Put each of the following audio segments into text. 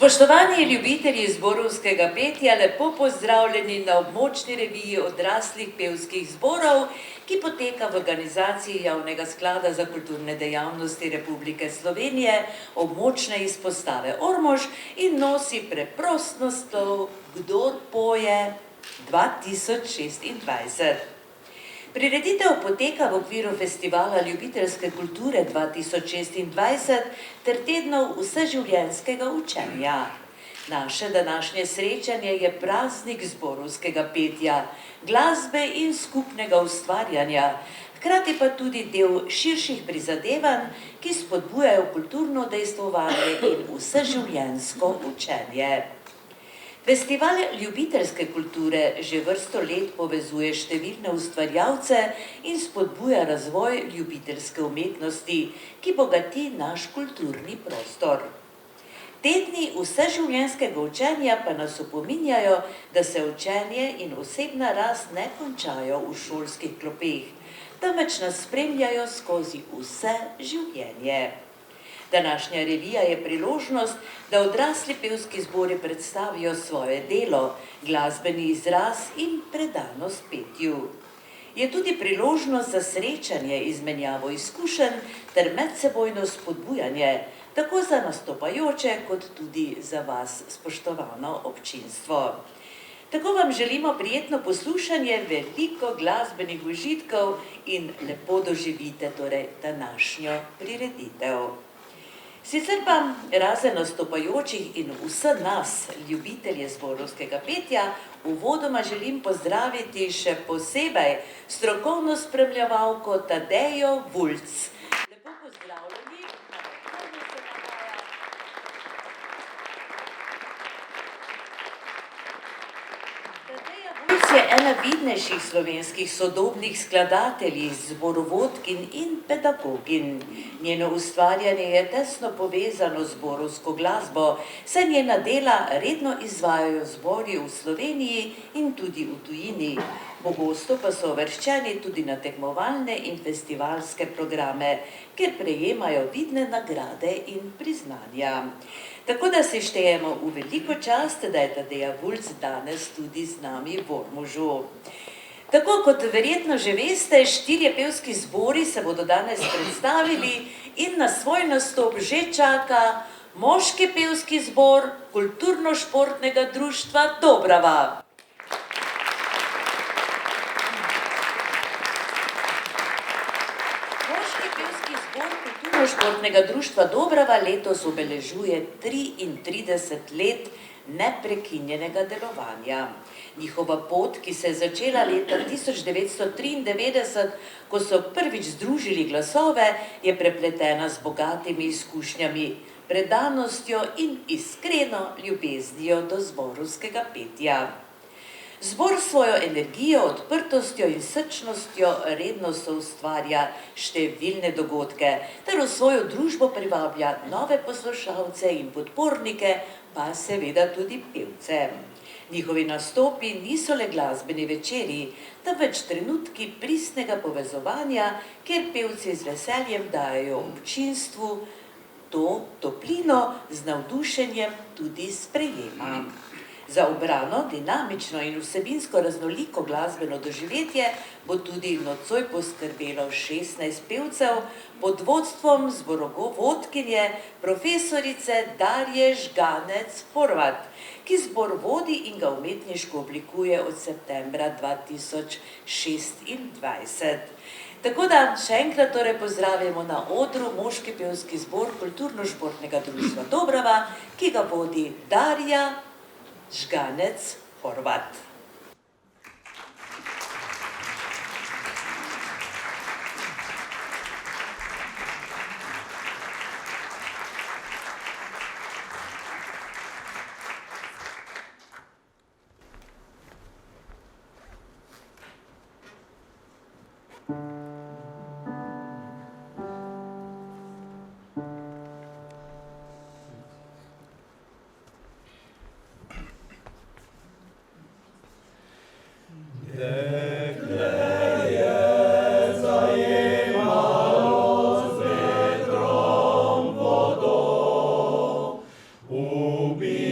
Spoštovani ljubitelji zborovskega petja, lepo pozdravljeni na območni reviji odraslih pevskih zborov, ki poteka v organizaciji Javnega sklada za kulturne dejavnosti Republike Slovenije, območne izpostave Ormož in nosi preprost naslov Kdor poje 2026. Prireditev poteka v okviru Festivala ljubiteljske kulture 2026 ter tednov vseživljenjskega učenja. Naše današnje srečanje je praznik zborovskega petja, glasbe in skupnega ustvarjanja, hkrati pa tudi del širših prizadevanj, ki spodbujajo kulturno udejstvovanje in vseživljenjsko učenje. Festival ljubiteljske kulture že vrsto let povezuje številne ustvarjalce in spodbuja razvoj ljubiteljske umetnosti, ki bogati naš kulturni prostor. Tedni vseživljenjskega učenja pa nas opominjajo, da se učenje in osebna rast ne končajo v šolskih klopeh, temveč nas spremljajo skozi vse življenje. Današnja revija je priložnost, da odrasli pevski zbori predstavijo svoje delo, glasbeni izraz in predanost petju. Je tudi priložnost za srečanje, izmenjavo izkušenj ter medsebojno spodbujanje, tako za nastopajoče, kot tudi za vas, spoštovano občinstvo. Tako vam želimo prijetno poslušanje, veliko glasbenih užitkov in lepo doživite torej današnjo prireditev. Sicer pa razen nastopajočih in vseh nas, ljubitelje zborovskega petja, uvodoma želim pozdraviti še posebej strokovno spremljevalko Tadejo Vulc. Lepo pozdravljeni. Tadeja Vulc je ena vidnejših slovenskih sodobnih skladateljic, zborovodkinj in pedagogin. Njeno ustvarjanje je tesno povezano z zborovsko glasbo, saj njena dela redno izvajajo zbori v Sloveniji in tudi v tujini. Pogosto pa so uvrščeni tudi na tekmovalne in festivalske programe, kjer prejemajo vidne nagrade in priznanja. Tako da si štejemo v veliko čast, da je Tadeja Vulc danes tudi z nami v Ormožu. Tako kot verjetno že veste, 4 pevski zbori se bodo danes predstavili in na svoj nastop že čaka moški pevski zbor Kulturno-športnega društva Dobrava. Moški pevski zbor Kulturno-športnega društva Dobrava letos obeležuje 33 let neprekinjenega delovanja. Njihova pot, ki se je začela leta 1993, ko so prvič združili glasove, je prepletena z bogatimi izkušnjami, predanostjo in iskreno ljubeznijo do zborovskega petja. Zbor svojo energijo, odprtostjo in srčnostjo redno soustvarja številne dogodke ter v svojo družbo privablja nove poslušalce in podpornike, pa seveda tudi pevce. Njihovi nastopi niso le glasbeni večeri, temveč trenutki pristnega povezovanja, kjer pevci z veseljem dajejo občinstvu to toplino z navdušenjem tudi sprejema. Za ubrano, dinamično in vsebinsko raznoliko glasbeno doživetje bo tudi nocoj poskrbelo 16 pevcev pod vodstvom zborovodkinje profesorice Darje Žganec-Horvat, ki zbor vodi in ga umetniško oblikuje od septembra 2026. Tako da še enkrat torej pozdravimo na odru moški pevski zbor Kulturno-športnega društva Dobrava, ki ga vodi Darja Žganec-Horvat. Ubi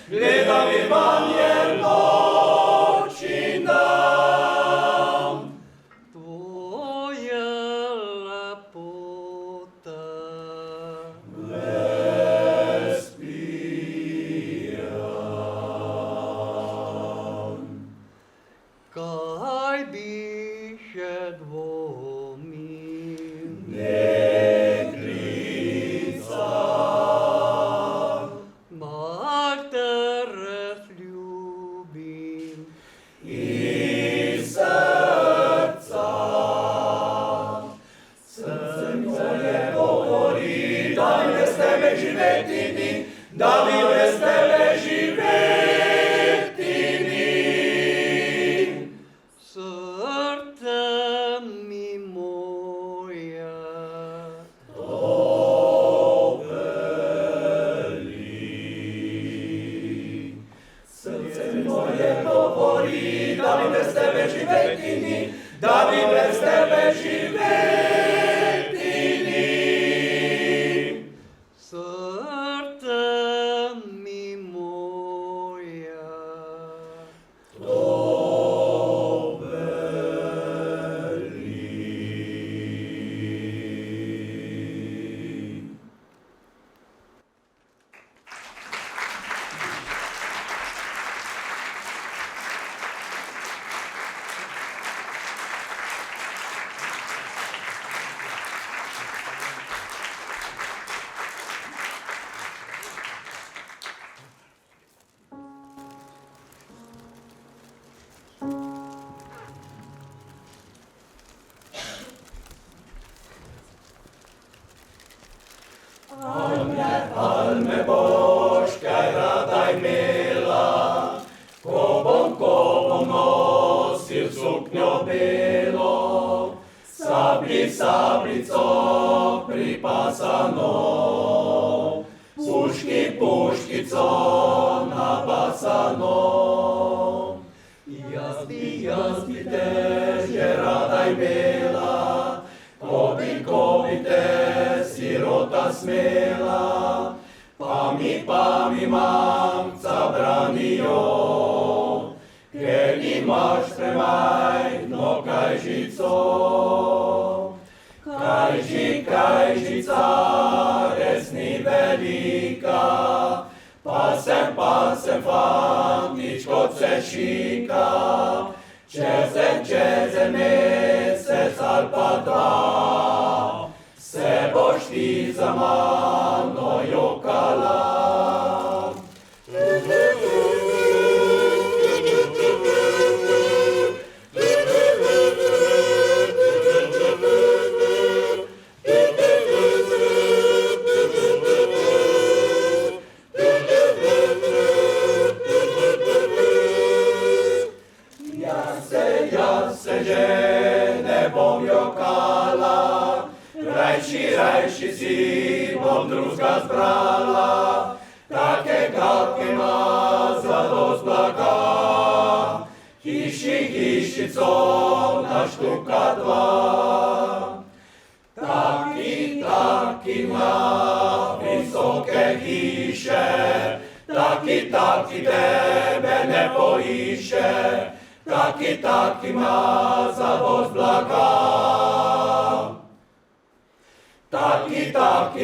gledam Evanjelj noč in dan. Tvoja lepota kaj bi še dvomil? Deklica, Mar te res ljubim iz srca. Srce moje govori, da bi brez tebe živeti ni, da bi brez tebe živeti ni. Srce mi moja Srce moje govori, da bi brez tebe živeti ni, da bi brez tebe živeti ni. Srce mi moja Alme boš kaj rada imela, ko bom nosil suknjo belo, sablico pripasano, puškico nabasano. Jaz bi te že rada imela, ko bi te sirota smela, pa mi mamca branijo, ker imaš premajhno kajžico. Kajžica res ni velika, pa sem fantič kot se šika, čez en mesec ali pa dva, se boš ti za mano jokala. Jaz se že ne bom jokala, rajši si bom drugega zbrala, takega, ki ima zadost blaga. Hišico naštuka dva, taki na visoke hiše, taki tebe ne poiše, taki ima zadost blaga. Taki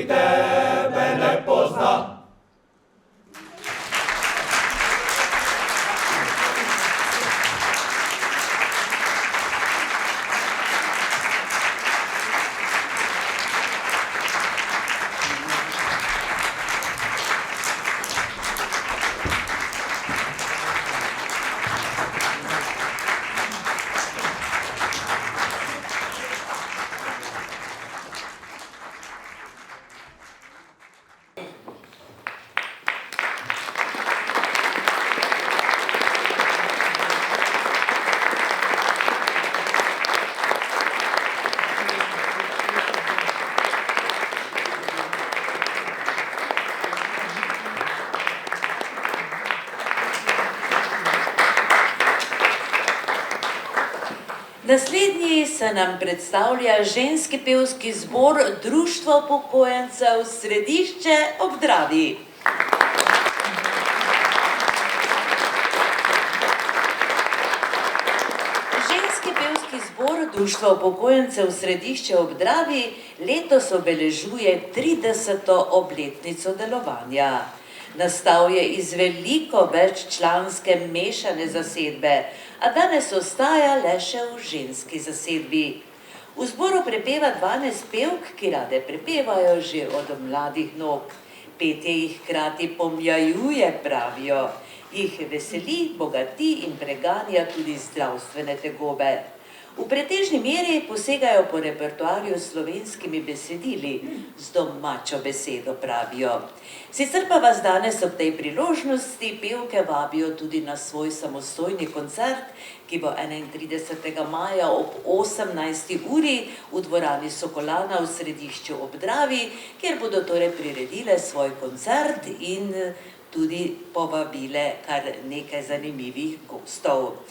tebe ne pozna. Naslednji se nam predstavlja ženski pevski zbor Društva upokojencev Središče ob Dravi. Društvo upokojencev Središče ob Dravi letos obeležuje 30. obletnico delovanja. Nastal je iz veliko veččlanske mešane zasedbe, a danes ostaja le še v ženski zasedbi. V zboru prepeva 12 pevk, ki rade prepevajo že od mladih nog. Petje jih hkrati pomjajuje, pravijo. Jih veseli, bogati in preganja tudi zdravstvene tegobe. V pretežni meri posegajo po repertoarju s slovenskimi besedili, z domačo besedo, pravijo. Sicer pa vas danes ob tej priložnosti pevke vabijo tudi na svoj samostojni koncert, ki bo 31. maja ob 18. uri v dvorani Sokolana v Središču ob Dravi, kjer bodo torej priredile svoj koncert in tudi povabile kar nekaj zanimivih gostov.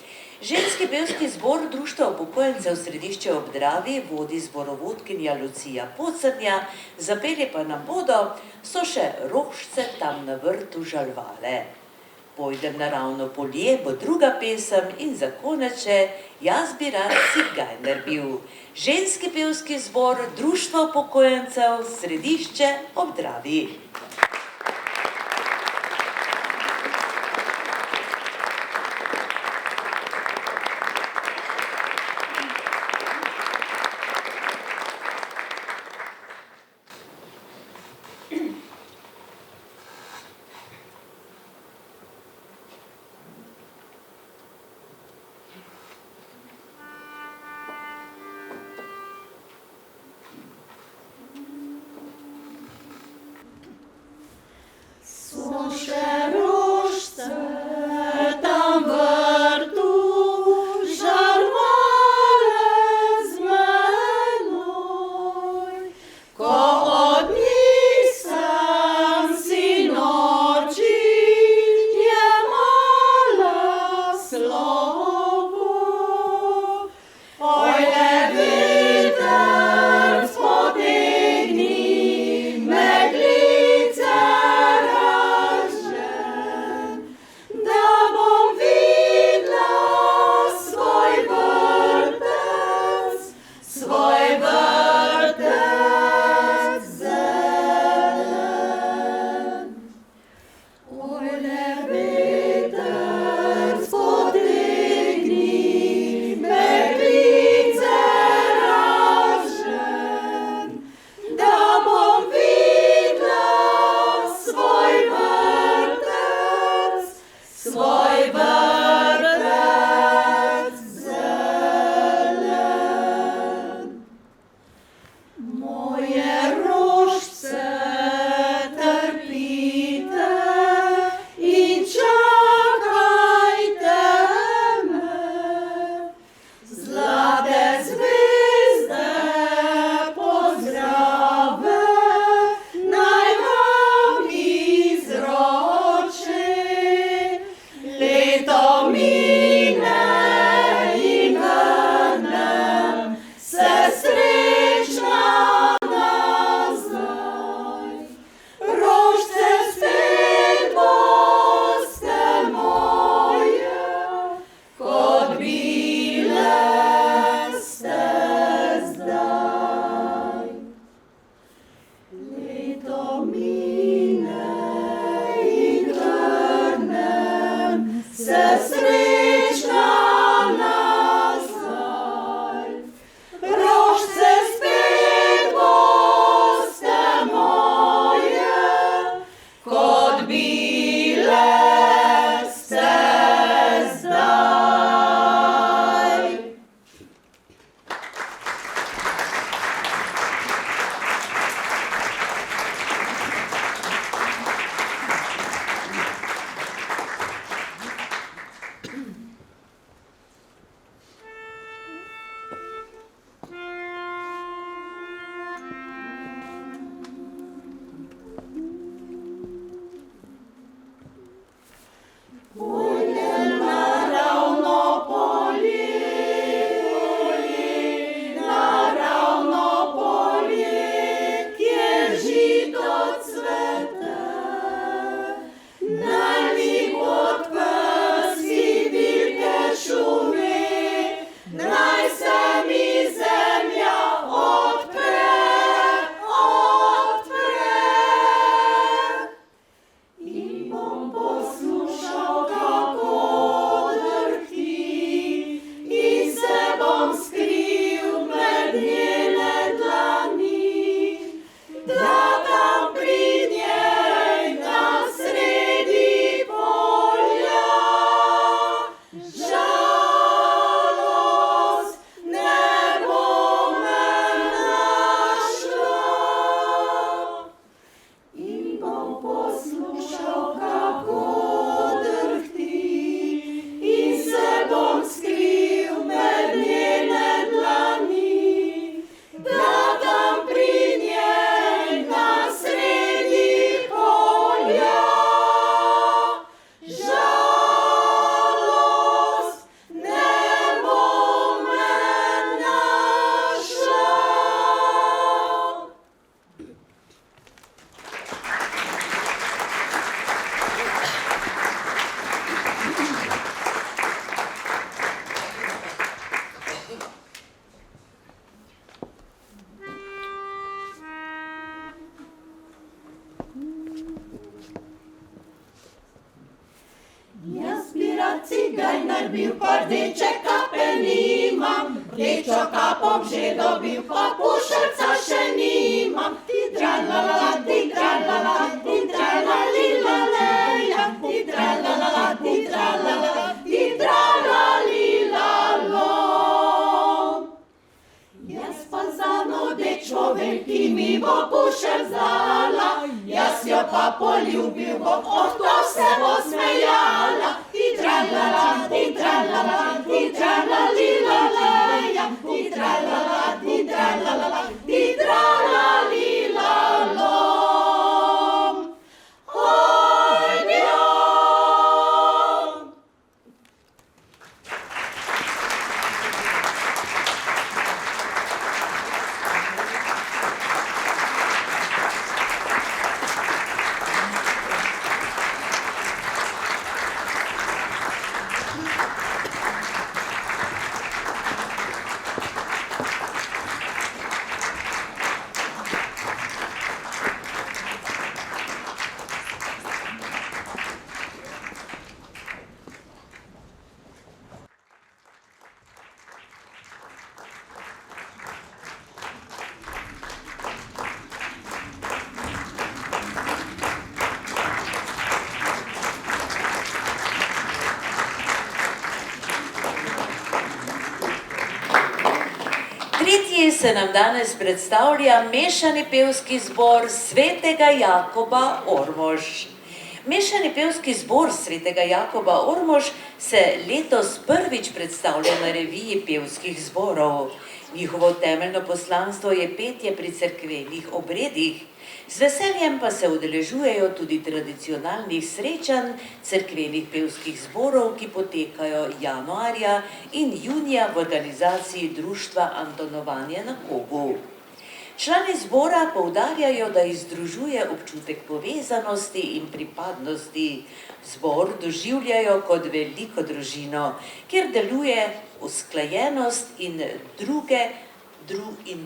Ženski pevski zbor Društva upokojencev Središče ob Dravi vodi zborovodkinja Lucija Pocerja, zapeli pa nam bodo So še rožce tam na vrtu žalvale. Pojdem naravno polje bo druga pesem in za konec še Jaz bi rad cigajner bil. Ženski pevski zbor Društva upokojencev Središče ob Dravi. cigajnar bil, pa rdeče kape nimam, rdečo kapo že dobil, pa pušelca še nimam. Ti tralala, ti tralala, ti tralalilalejam, ti tralala, ti tralala, ti tralalilalom. Jaz pa za node človek, ki mi bo pušel vzala, jaz jo pa poljubil bom, to se bo smejala. Ti tralala, ti tralala, ti tralalilalejam, ti tralala, ti tralala, ti tralalilalom. Ojnjo! Tretji se nam danes predstavlja mešani pevski zbor Svetega Jakoba Ormož. Mešani pevski zbor Svetega Jakoba Ormož se letos prvič predstavlja na reviji pevskih zborov. Njihovo temeljno poslanstvo je petje pri cerkvenih obredih. Z veseljem pa se udeležujejo tudi tradicionalnih srečanj cerkvenih pevskih zborov, ki potekajo januarja in junija v organizaciji Društva Antonovanje na Kogu. Člani zbora poudarjajo, da jih združuje občutek povezanosti in pripadnosti. Zbor doživljajo kot veliko družino, kjer deluje usklajenost in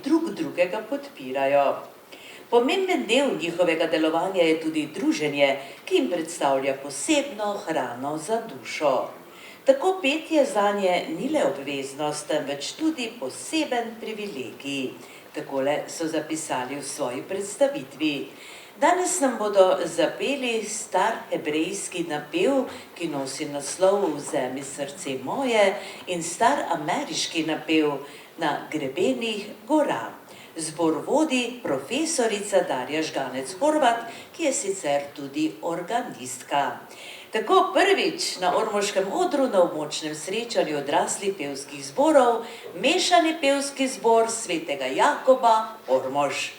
drug drugega podpirajo. Pomemben del njihovega delovanja je tudi druženje, ki jim predstavlja posebno hrano za dušo. Tako petje zanje ni le obveznost, temveč tudi poseben privilegij. Takole so zapisali v svoji predstavitvi. Danes nam bodo zapeli star hebrejski napev, ki nosi naslov Vzemi srce moje, in star ameriški napev Na grebenih gora. Zbor vodi profesorica Darja Žganec Horvat, ki je sicer tudi organistka. Tako prvič na ormoškem odru na območnem srečanju odraslih pevskih zborov mešani pevski zbor Svetega Jakoba Ormož.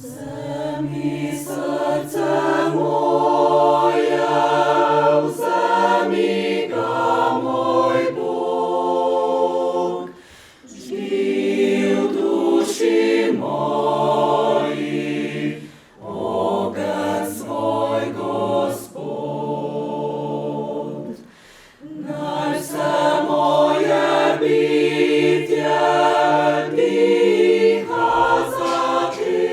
Vzemi srce moje, vzemi ga, moj Bog, žgi v duši moji, ogenj svoj Gospod. Naj se moje bitje diha za Ti.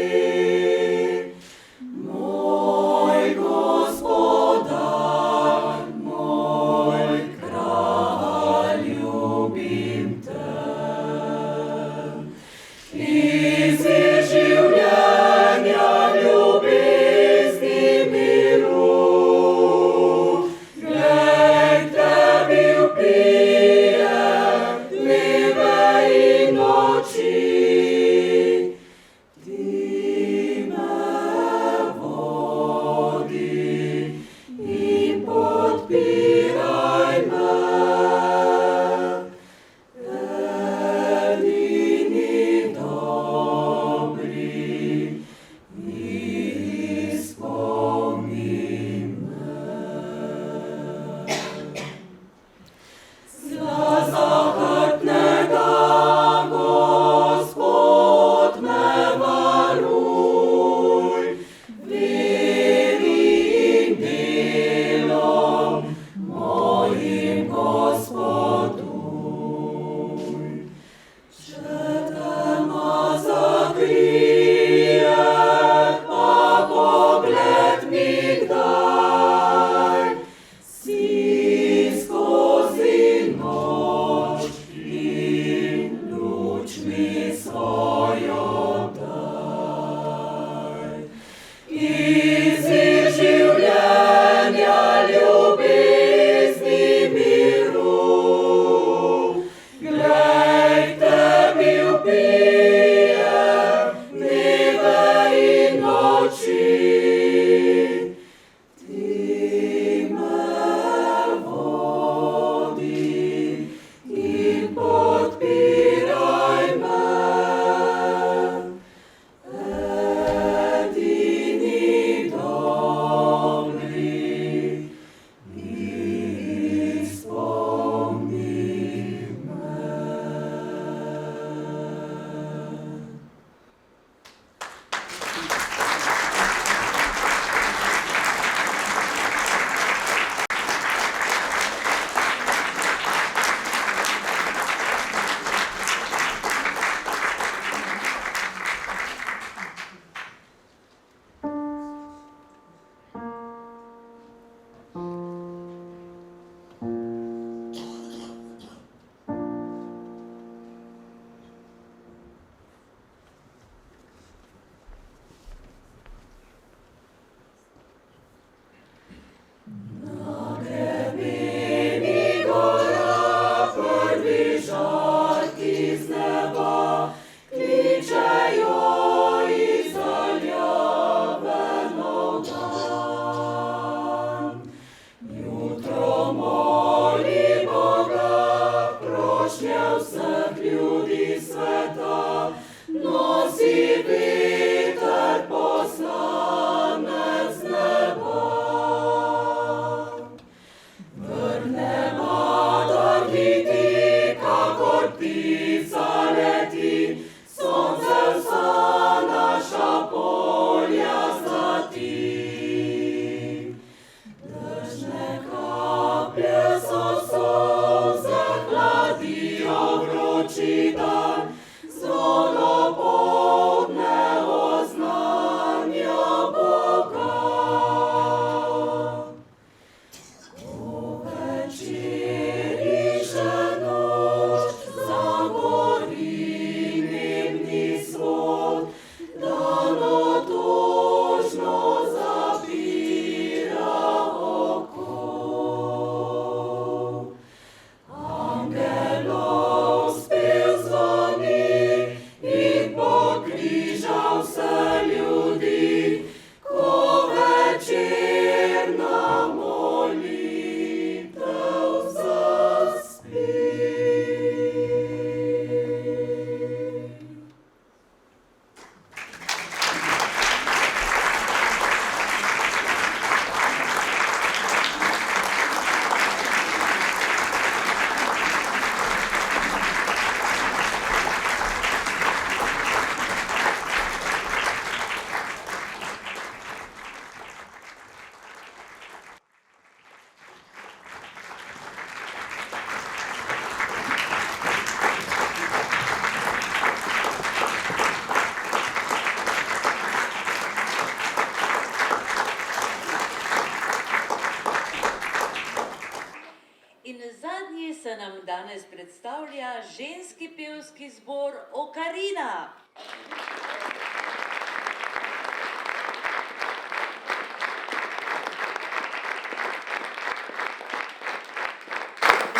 predstavlja ženski pevski zbor Okarina.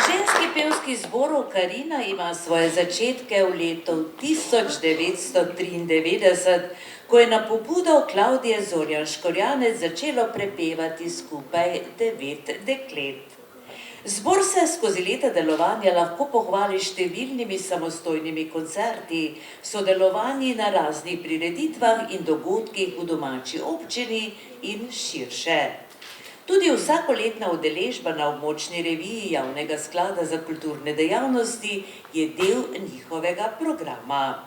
Ženski pevski zbor Okarina ima svoje začetke v letu 1993, ko je na pobudo Klavdije Zorjan Škorjanec začelo prepevati skupaj 9 deklet. Zbor se skozi leta delovanja lahko pohvali številnimi samostojnimi koncerti, sodelovanji na raznih prireditvah in dogodkih v domači občini in širše. Tudi vsakoletna udeležba na območni reviji Javnega sklada za kulturne dejavnosti je del njihovega programa.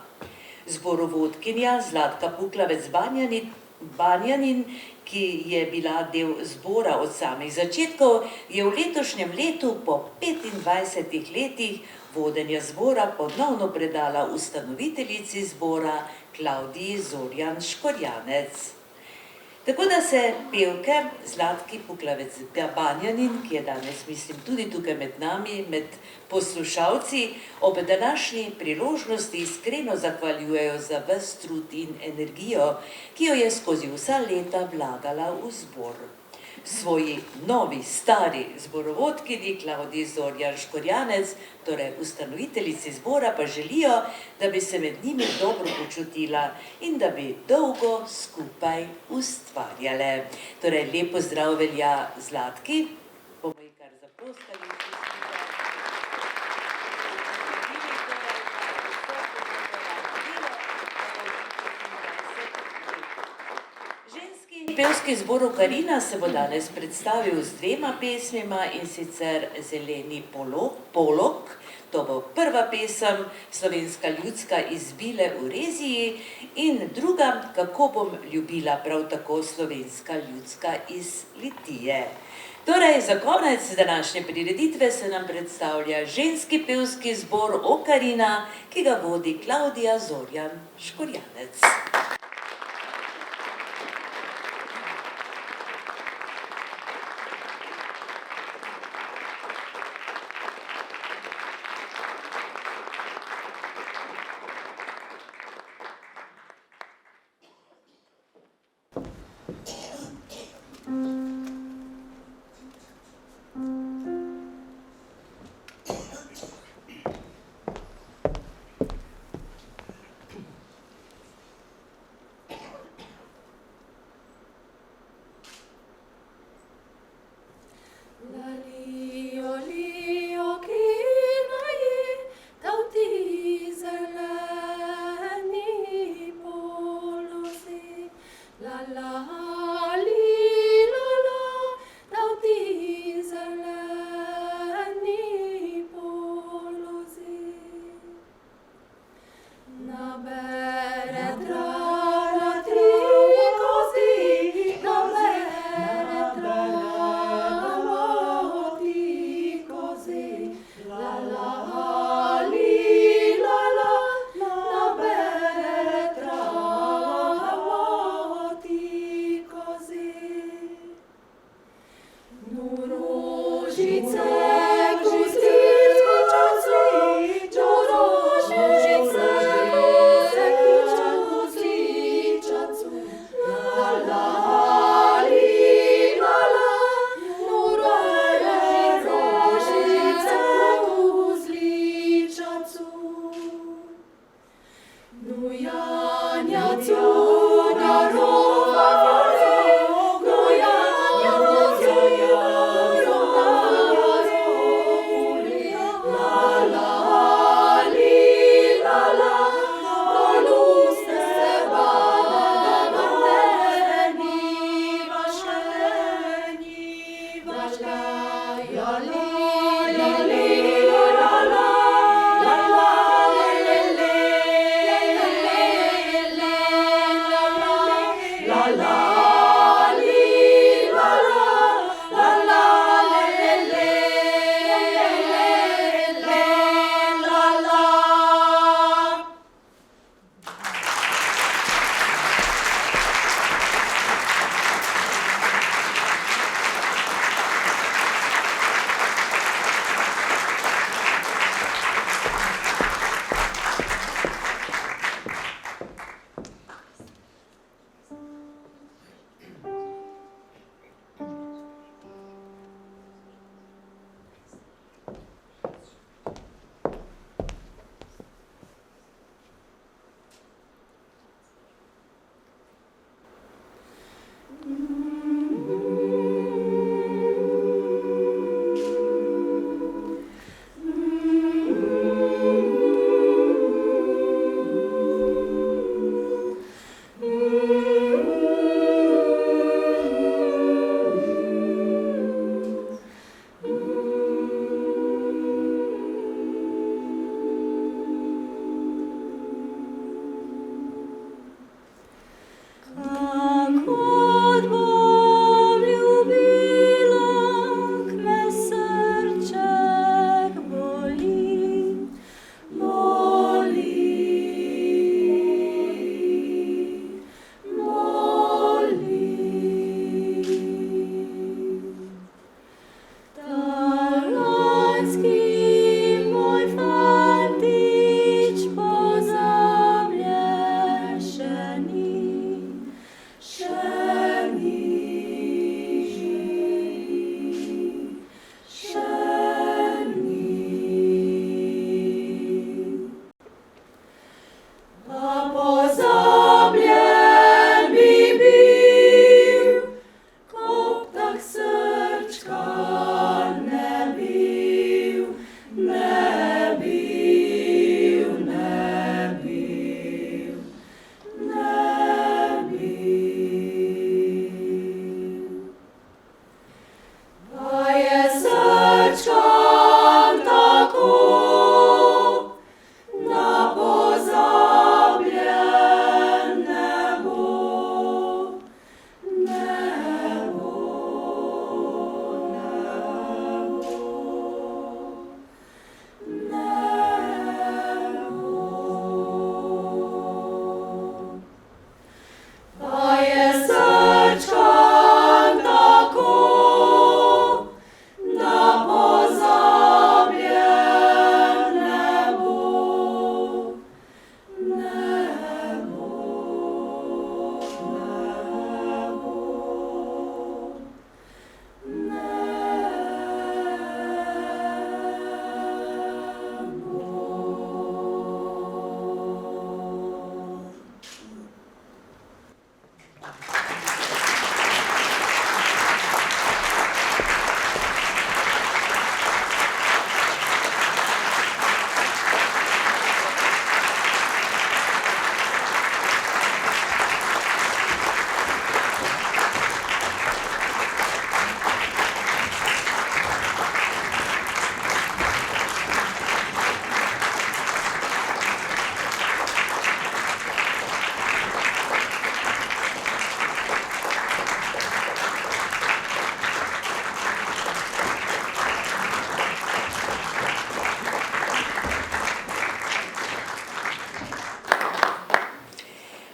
Zborovodkinja Zlatka Puklavec-Banjanin, ki je bila del zbora od samih začetkov, je v letošnjem letu po 25 letih vodenja zbora ponovno predala ustanoviteljici zbora Klavdiji Zorjan Škorjanec. Tako da se pevke Zlatki Puklavec-Banjanin, ki je danes, mislim, tudi tukaj med nami, med poslušalci, ob današnji priložnosti iskreno zahvaljujejo za ves trud in energijo, ki jo je skozi vsa leta vlagala v zbor. Svoji novi, stari zborovodkinji Klavdiji Zorjan Škorjanec, torej ustanoviteljici zbora, pa želijo, da bi se med njimi dobro počutila in da bi dolgo skupaj ustvarjale. Torej, lep pozdrav velja Zlatki. Bomo ji kar zaploskali. Pevski zbor Okarina se bo danes predstavil z 2 pesmima, in sicer Zeleni polog, to bo prva pesem, slovenska ljudska iz Bile v Reziji, in druga, Kako bom ljubila, prav tako slovenska ljudska iz Litije. Torej, za konec današnje prireditve se nam predstavlja ženski pevski zbor Okarina, ki ga vodi Klavdija Zorjan Škorjanec.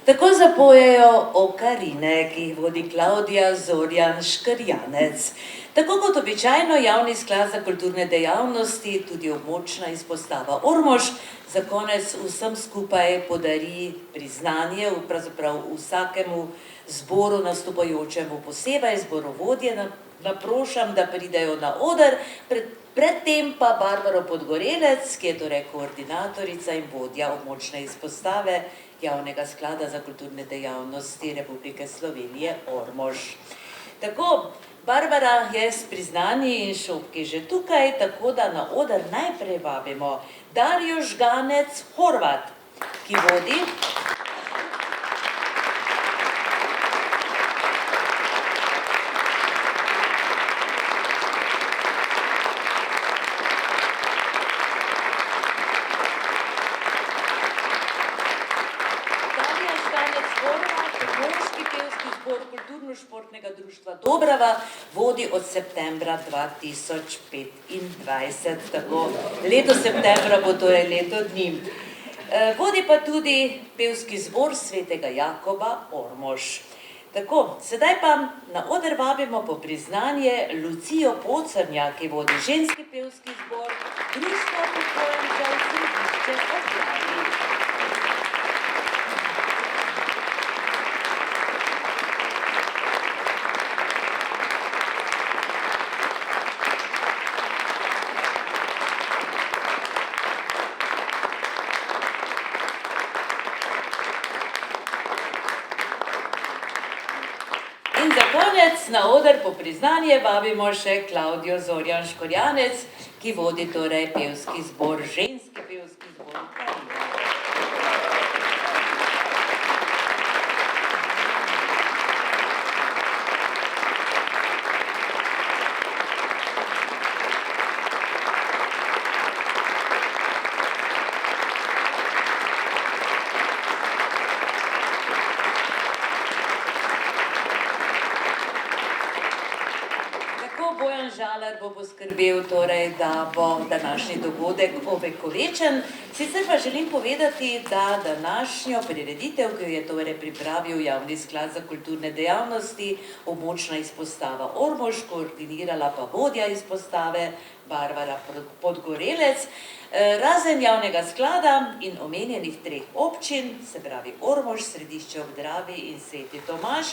Tako zapojejo Okarine, ki jih vodi Klaudija Zorjan Škrjanec. Tako kot običajno Javni sklad za kulturne dejavnosti, tudi območna izpostava Ormož, za konec vsem skupaj podari priznanje, pravzaprav vsakemu zboru nastopajočemu posebej, zborovodje naprošam, da pridejo na oder, predtem pa Barbaro Podgorelec, ki je torej koordinatorica in vodja območne izpostave Javnega sklada za kulturne dejavnosti Republike Slovenije Ormož. Tako, Barbara je s priznanji in šopki že tukaj, tako da na oder najprej vabimo Darjo Žganec Horvat, ki vodi Kulturno-športnega društva Dobrava, vodi od septembra 2025, tako leto septembra bo torej leto dni. Vodi pa tudi pevski zbor Svetega Jakoba Ormož. Tako, sedaj pa na oder vabimo po priznanje Lucijo Pocerja, ki vodi ženski pevski zbor Društva upokojencev Središče Obdravi. Na oder po priznanje vabimo še Klaudijo Zorjan Škrjanec, ki vodi torej pevski zbor, ženski pevski zbor. Bo poskrbel torej, da bo današnji dogodek ovekovečen. Sicer pa želim povedati, da današnjo prireditev, ki jo je torej pripravil Javni sklad za kulturne dejavnosti, območna izpostava Ormož, koordinirala pa vodja izpostave Barbara Podgorelec, razen Javnega sklada in omenjenih 3 občin, se pravi Ormož, Središče ob Dravi in Sveti Tomaž,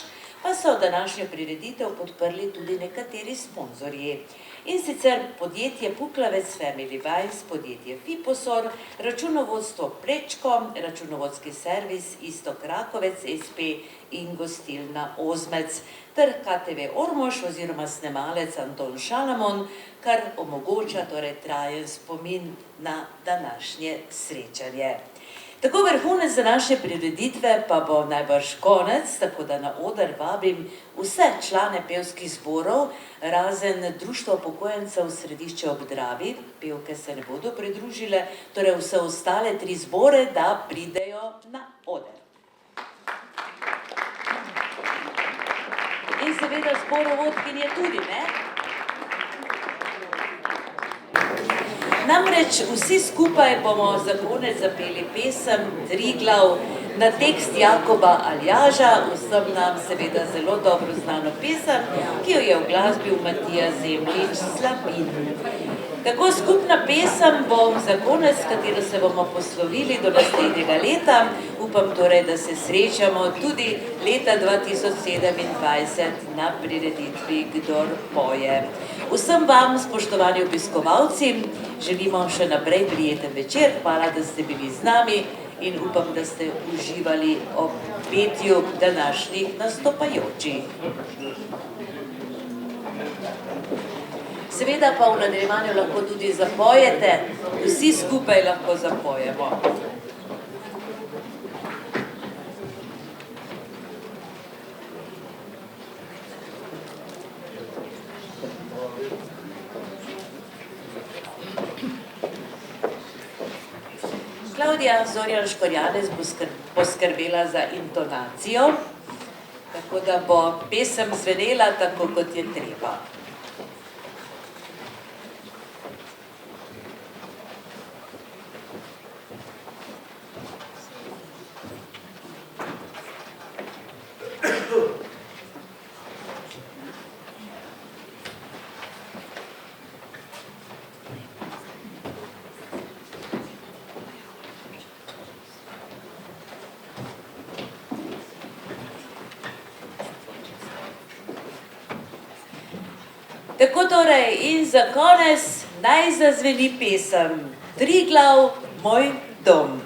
pa so današnjo prireditev podprli tudi nekateri sponzorji. In sicer podjetje Puklavec Family Wines, podjetje Fiposor, računovodstvo Prečko, računovodski servis Istok Rakovec SP in gostilna Ozmec, ter KTV Ormož oziroma snemalec Anton Šalamon, kar omogoča torej trajen spomin na današnje srečanje. Tako vrhunec današnje prireditve pa bo najbrž konec, tako da na oder vabim vse člane pevskih zborov, razen Društva upokojencev Središče ob Dravi, pevke se ne bodo pridružile, torej vse ostale 3 zbore, da pridejo na oder. In seveda zborovodkinje tudi, ne? Namreč vsi skupaj bomo za konec zapeli pesem Triglav na tekst Jakoba Aljaža, vsem nam seveda zelo dobro znano pesem, ki jo je uglasbil Matija Zemljič Slapin. Tako skupna pesem bo za konec, s katero se bomo poslovili do naslednjega leta. Upam torej, da se srečamo tudi leta 2027 na prireditvi Kdor poje. Vsem vam, spoštovani obiskovalci, želimo še naprej prijeten večer. Hvala, da ste bili z nami in upam, da ste uživali ob petju današnjih nastopajočih. Seveda pa v nadaljevanju lahko tudi zapojete, vsi skupaj lahko zapojemo. Klaudija Zorjan Škrjanec bo poskrbela za intonacijo, tako da bo pesem zvenela tako, kot je treba. Tako torej in za konec naj zazveni pesem Triglav, moj dom.